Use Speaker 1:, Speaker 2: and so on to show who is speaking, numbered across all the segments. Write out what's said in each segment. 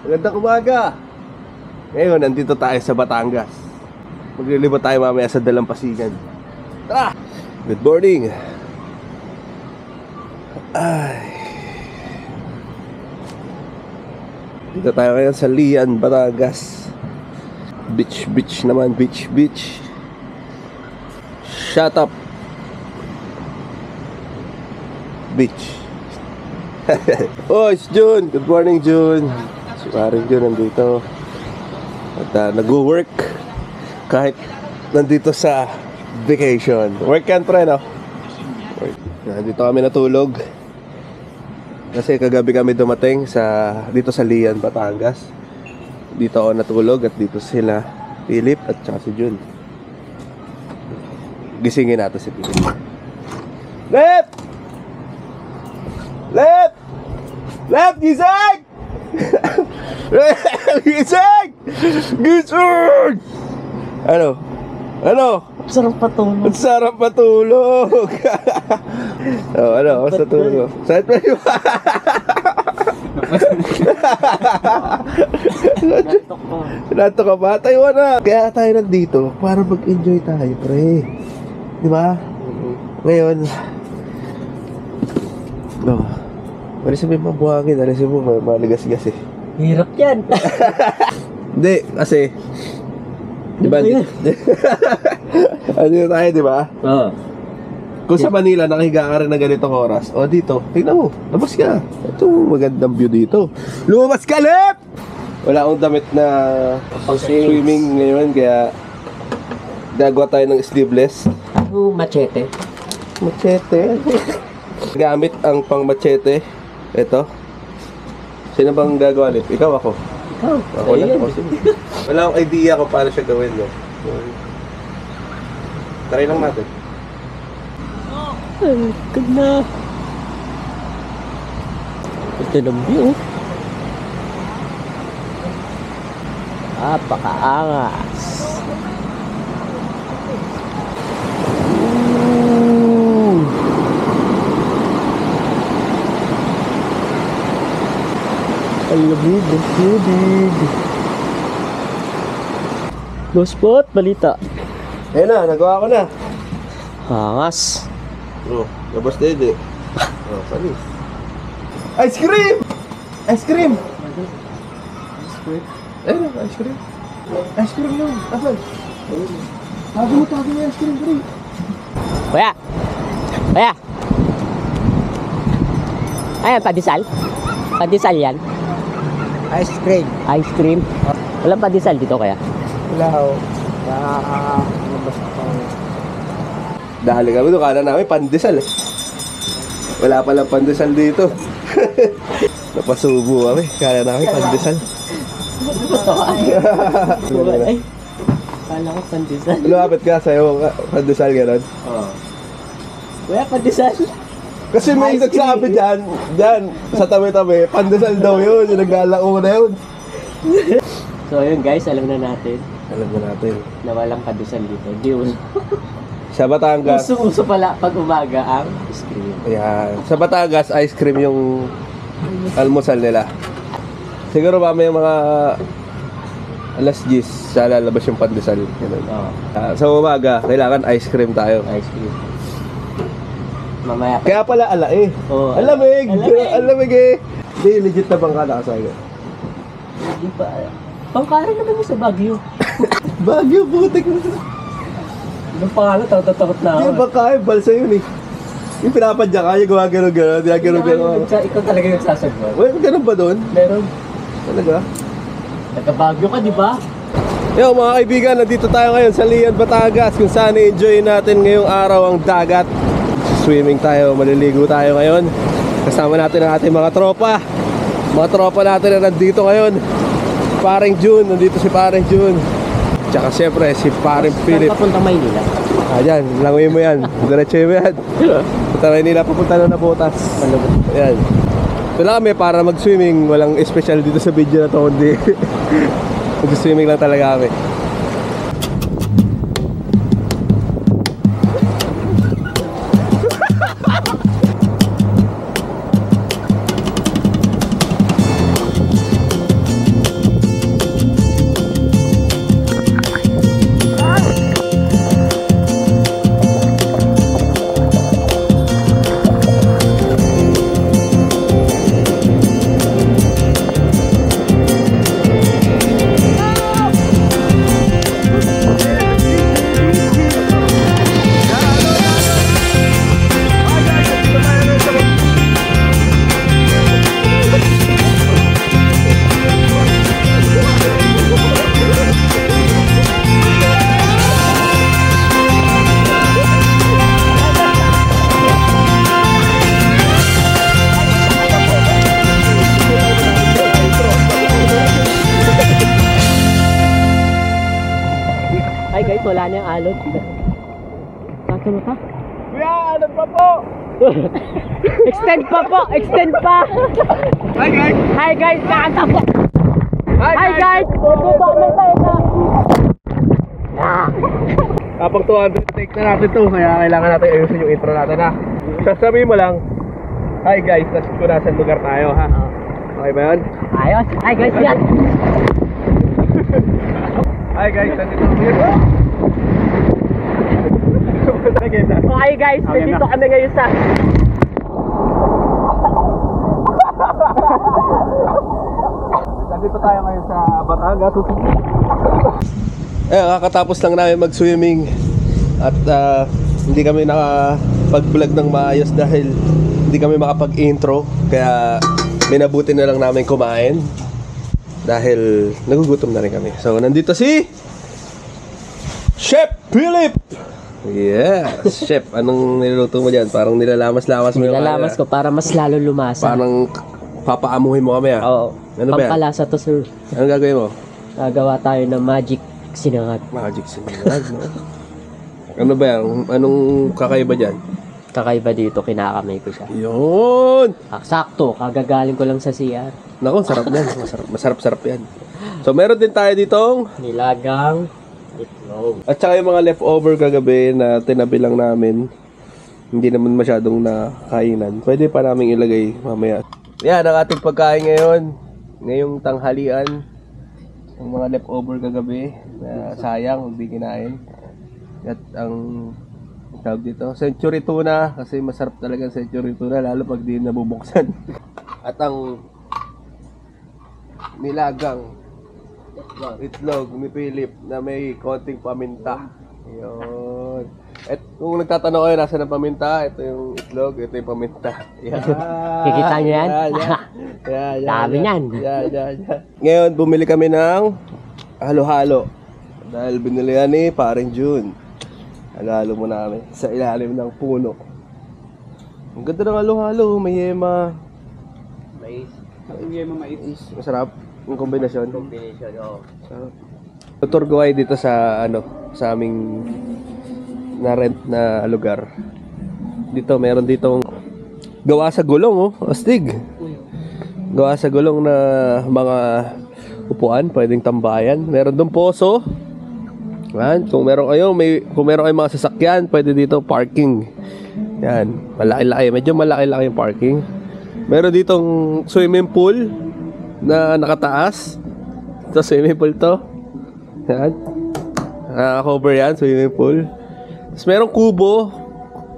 Speaker 1: Magandang umaga. Ngayon, nandito tayo sa Batangas. Maglilibot tayo mamaya sa Dalampasigan. Tara! Good morning. Ay. Dito tayo ngayon sa Lian, Batangas. Beach naman, beach. Shut up. Beach. Oh, it's June. Good morning, June. Si paring June nandito. At nag-work kahit nandito sa vacation. Work yan, pre, no? Work. Dito kami natulog kasi kagabi kami dumating dito sa Lian, Batangas. Dito ako natulog at dito sila Philip at saka si June. Gisingin natin si Philip. Lep! Gising! Gising! Ano?
Speaker 2: Sarap patulog.
Speaker 1: Ang sarap matulog. Oh, ano? Basta tulog. Saan pa yun? Nato ka ba? Tayo na. Kaya tayo nandito para mag-enjoy tayo, pre. Di ba? Ngayon, no. Alisin mo yung mabuhangin. Alisin mo maligas-gas eh.
Speaker 2: Hirap yan.
Speaker 1: Hindi, kasi di ba? Ano tayo, di ba?
Speaker 2: Oo.
Speaker 1: Kung sa Manila, nakahiga ka rin na ganitong oras. O dito, tignan mo, labas ka. Ito, magandang view dito. Lumabas ka, Lep! Wala akong damit na swimming ngayon, kaya gagawa tayo ng sleeveless.
Speaker 2: Machete.
Speaker 1: Gamit ang pang machete. Ito. Sino bang gagawa, Lep? Ikaw, ako?
Speaker 2: Ikaw.
Speaker 1: Ako lang. Wala akong idea kung paano siya gawin, no? Try lang natin.
Speaker 2: Ay, good na. Ito ng view. Pakaangas. Alabig. No spot, balita.
Speaker 1: Ayun na, nagawa ko na.
Speaker 2: Angas.
Speaker 1: Oh, labas na yun eh. Oh, panis. Ice cream! Ice cream! Ayun na, ice cream. Ice cream yun. Asan? Tago mo yung ice cream, pre.
Speaker 2: Kuya! Ayan, padisal? Padisal yan?
Speaker 3: Ice cream.
Speaker 2: Ice cream? Walang padisal dito kaya?
Speaker 3: Wala ho. Nakakabas ako.
Speaker 1: Dahil kami doon, kala namin pandesal eh. Wala palang pandesal dito. Napasubo kami, kala namin pandesal.
Speaker 2: Ay, kala ko pandisal.
Speaker 1: Lumapit ka sa'yo, pandesal gano'n.
Speaker 2: Oo. Kuya, pandisal?
Speaker 1: Kasi may nagsabi dyan, sa tabi-tabi, pandesal daw yun, yung naglalako na yun.
Speaker 2: So yun guys, alam na natin
Speaker 1: Na
Speaker 2: walang pandesal dito. Di uso.
Speaker 1: Sa Batangas,
Speaker 2: Uso pala pag umaga ang ice cream.
Speaker 1: ayan. Sa Batangas, ice cream yung almusal nila. Siguro mamaya mga alas 10, sa lalabas yung pandesal.
Speaker 2: Oo.
Speaker 1: Sa umaga, kailangan ice cream tayo.
Speaker 2: Ice cream. Mamaya.
Speaker 1: Kaya pala ala eh.
Speaker 2: Oo,
Speaker 1: Alamig!
Speaker 2: alamig.
Speaker 1: Alamig eh! Hindi, legit na bangka nakasaga.
Speaker 2: Hindi pa. Pangkara naman yung sa Baguio.
Speaker 1: Baguio, butik na.
Speaker 2: Anong pangalan? Takot na ako.
Speaker 1: Hindi, bangka eh, balsa yun eh. Yung pinapadya ka, yung gawa gano'n-gano'n, gano'n-gano'n.
Speaker 2: Ikaw talaga yung sasagwa.
Speaker 1: Well, ganun ba doon?
Speaker 2: Meron.
Speaker 1: Talaga?
Speaker 2: Taga-Baguio ka, di ba?
Speaker 1: Yo mga kaibigan, nandito tayo ngayon sa Lian, Batangas, kung saan i-enjoy natin ngayong araw ang dagat. Swimming tayo, maliligo tayo ngayon. Kasama natin ang ating mga tropa. Mga tropa natin na nandito ngayon. Paring June, nandito si Paring June. Tsaka siyempre si Paring Philip.
Speaker 2: Papuntang Maynila.
Speaker 1: Ayan, langoy mo yan. Diretso mo yan. Punta Maynila, pupunta na Botas. Ayan. Ito lang kami para mag-swimming. Walang special dito sa video na to. Hindi. Mag-swimming lang talaga kami.
Speaker 2: wala na yung alot. Saan mo ta?
Speaker 1: Kuya, ano pa po?
Speaker 2: Extend pa po! Extend pa!
Speaker 1: Hi guys!
Speaker 2: Hi guys! Kakanta po! Hi guys! Ito kami tayo na!
Speaker 1: Kapag 200 take na natin to, kaya kailangan natin ayusin yung intro natin ha. Sasabihin mo lang, hi guys, kung nasa lugar tayo ha. Okay ba yun?
Speaker 2: Ayos! Hi guys! Yan!
Speaker 1: Hi guys, nandito kami.
Speaker 2: Hi guys! Nandito kami ngayon sa...
Speaker 1: Nandito tayo ngayon sa Batangas. Kakatapos lang namin mag-swimming at hindi kami nakapag-vlog ng maayos dahil hindi kami makapag-intro, kaya minabuti na lang namin kumain dahil nagugutom na rin kami. So nandito si Chef Philip. Yes, Chef, anong niluluto mo dyan? Parang nilalamas-lamas mo yung
Speaker 2: Nilalamas ko para mas lalo lumasa.
Speaker 1: Parang papaamuhin mo kami
Speaker 2: Oo.
Speaker 1: Ano ba yan?
Speaker 2: Pampalasa to, sir.
Speaker 1: Anong gagawin mo?
Speaker 2: Gagawa tayo ng magic sinangag.
Speaker 1: Magic sinangag, no? Ano ba yan? Anong kakaiba dyan?
Speaker 2: Kakaiba dito, kinakamay ko siya.
Speaker 1: Yun!
Speaker 2: Sakto, kagagaling ko lang sa CR.
Speaker 1: Naku, sarap yan. Masarap yan. So, meron din tayo ditong
Speaker 2: Nilagang itlog.
Speaker 1: at saka yung mga leftover kagabi na tinabi lang namin. Hindi naman masyadong nakainan. Pwede pa namin ilagay mamaya. Yan ang ating pagkain ngayon. Ngayong tanghalian. Yung mga leftover kagabi na sayang, hindi kinain. At ang tawag dito, century tuna. Kasi masarap talaga ang century tuna, lalo pag di nabubuksan. At ang nilagang itlog ni Philip na may konting paminta. Yun. At kung nagtatanong kayo nasa ng paminta, ito yung itlog, ito yung paminta. Yan.
Speaker 2: Kikita nyo yan?
Speaker 1: Yan.
Speaker 2: Dami yan.
Speaker 1: Yan. Ngayon, bumili kami ng halo-halo. Dahil binili yan ni Paring June. Halo-halo mo namin sa ilalim ng puno. Ang ganda ng halo-halo, may yema.
Speaker 2: Mais.
Speaker 1: Masarap yung kombinasyon.
Speaker 2: Combination, oo.
Speaker 1: Sarap. Tour guide dito sa sa aming na rent na lugar. Dito meron ditong gawa sa gulong, astig. Gawa sa gulong na mga upuan, pwedeng tambayan. Meron dong poso. Yan, kung meron kayong mga sasakyan, pwede dito parking. Yan, malaki-laki, medyo malaki-laki yung parking. Meron ditong swimming pool na nakataas. Ito swimming pool to. Yan. Cover yan, swimming pool. Tapos merong kubo.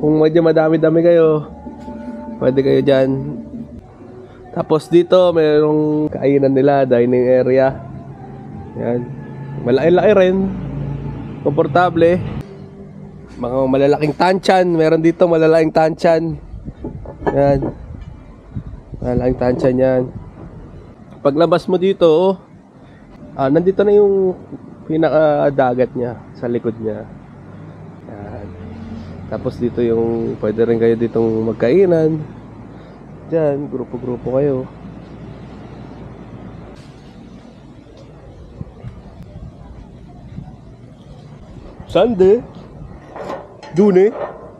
Speaker 1: Kung medyo madami-dami kayo, pwede kayo dyan. Tapos dito, merong kainan nila, dining area. Yan. Malaki-laki rin. Komportable. Mga malalaking tansyan. Meron dito malalaking tansyan. Yan. Malalaking tansyan yan. Paglabas mo dito, nandito na yung pinaka-dagat niya sa likod niya. Yan. Tapos dito yung pwede rin kayo ditong magkainan. Diyan, grupo-grupo kayo. Sande Dune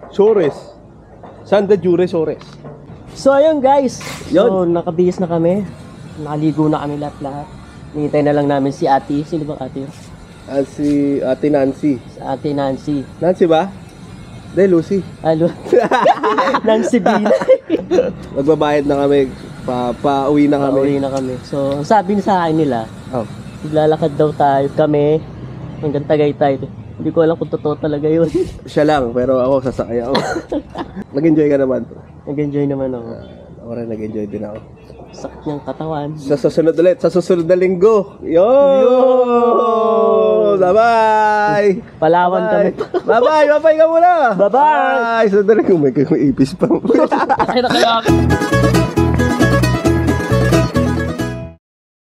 Speaker 1: Sores. Sande Jure Sores.
Speaker 2: So ayun guys,
Speaker 1: Yun.
Speaker 2: so nakabihis na kami. Nakaligo na kami lahat-lahat. Hintay na lang namin si ate. Sino ba ate?
Speaker 1: Si Ate Nancy.
Speaker 2: Si ate Nancy.
Speaker 1: Nancy ba? Hindi, Lucy.
Speaker 2: Alo. Nancy Bina.
Speaker 1: Magbabayad na kami. Pauwi na kami.
Speaker 2: Pauwi na kami. So sabi sa akin nila,
Speaker 1: Oh.
Speaker 2: maglalakad daw tayo kami hanggang Tagaytay. Hindi ko alam kung totoo talaga yun.
Speaker 1: Siya lang, pero ako sasakay ako. Nag-enjoy ka naman.
Speaker 2: Nag-enjoy naman ako.
Speaker 1: Ako rin nag-enjoy din ako.
Speaker 2: Sakit niyang katawan.
Speaker 1: Sa susunod ulit, sa susunod na linggo. Yo! Bye-bye!
Speaker 2: Palawan kami.
Speaker 1: Bye-bye! Bye-bye ka muna!
Speaker 2: Bye-bye!
Speaker 1: Bye! Sandali kung may ipis pa.
Speaker 2: Sakit na kaya ako.